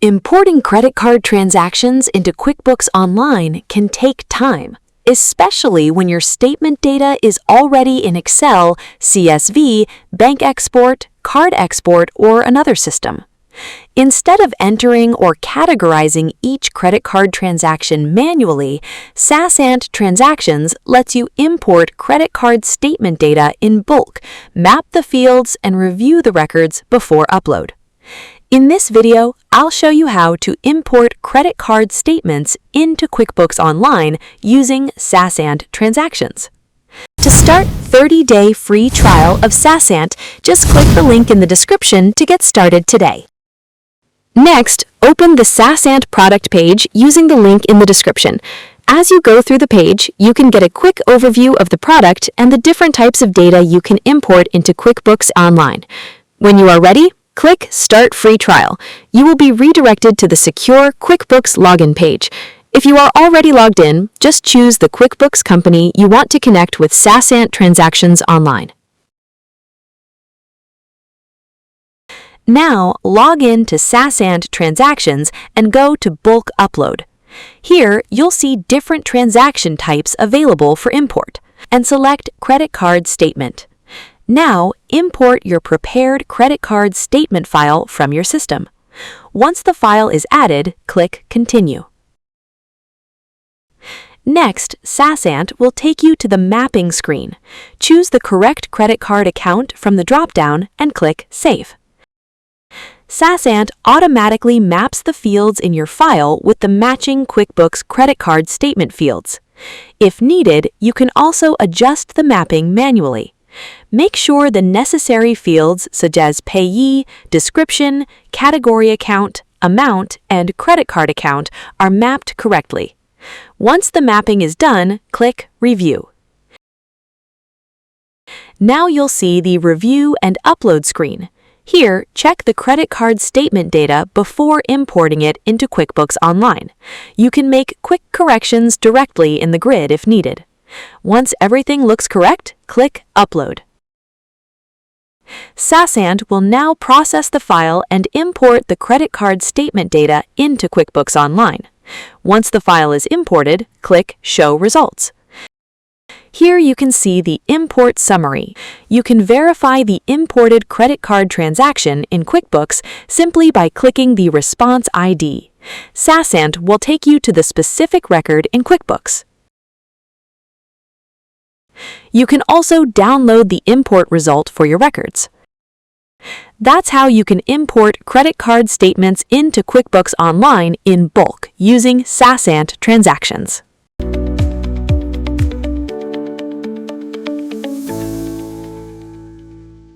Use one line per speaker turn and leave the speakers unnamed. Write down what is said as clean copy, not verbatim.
Importing credit card transactions into QuickBooks Online can take time, especially when your statement data is already in Excel, CSV, bank export, card export, or another system. Instead of entering or categorizing each credit card transaction manually, SaasAnt Transactions lets you import credit card statement data in bulk, map the fields, and review the records before upload. In this video, I'll show you how to import credit card statements into QuickBooks Online using SaasAnt Transactions. To start 30-day free trial of SaasAnt, just click the link in the description to get started today. Next, open the SaasAnt product page using the link in the description. As you go through the page, you can get a quick overview of the product and the different types of data you can import into QuickBooks Online. When you are ready, click Start Free Trial. You will be redirected to the secure QuickBooks login page. If you are already logged in, just choose the QuickBooks company you want to connect with SaasAnt Transactions Online. Now, log in to SaasAnt Transactions and go to Bulk Upload. Here, you'll see different transaction types available for import, and select Credit Card Statement. Now, import your prepared credit card statement file from your system. Once the file is added, click Continue. Next, SaasAnt will take you to the Mapping screen. Choose the correct credit card account from the drop-down and click Save. SaasAnt automatically maps the fields in your file with the matching QuickBooks credit card statement fields. If needed, you can also adjust the mapping manually. Make sure the necessary fields such as payee, description, category account, amount, and credit card account are mapped correctly. Once the mapping is done, click Review. Now you'll see the Review and Upload screen. Here, check the credit card statement data before importing it into QuickBooks Online. You can make quick corrections directly in the grid if needed. Once everything looks correct, click Upload. SaasAnt will now process the file and import the credit card statement data into QuickBooks Online. Once the file is imported, click Show Results. Here you can see the import summary. You can verify the imported credit card transaction in QuickBooks simply by clicking the Response ID. SaasAnt will take you to the specific record in QuickBooks. You can also download the import result for your records. That's how you can import credit card statements into QuickBooks Online in bulk using SaasAnt Transactions.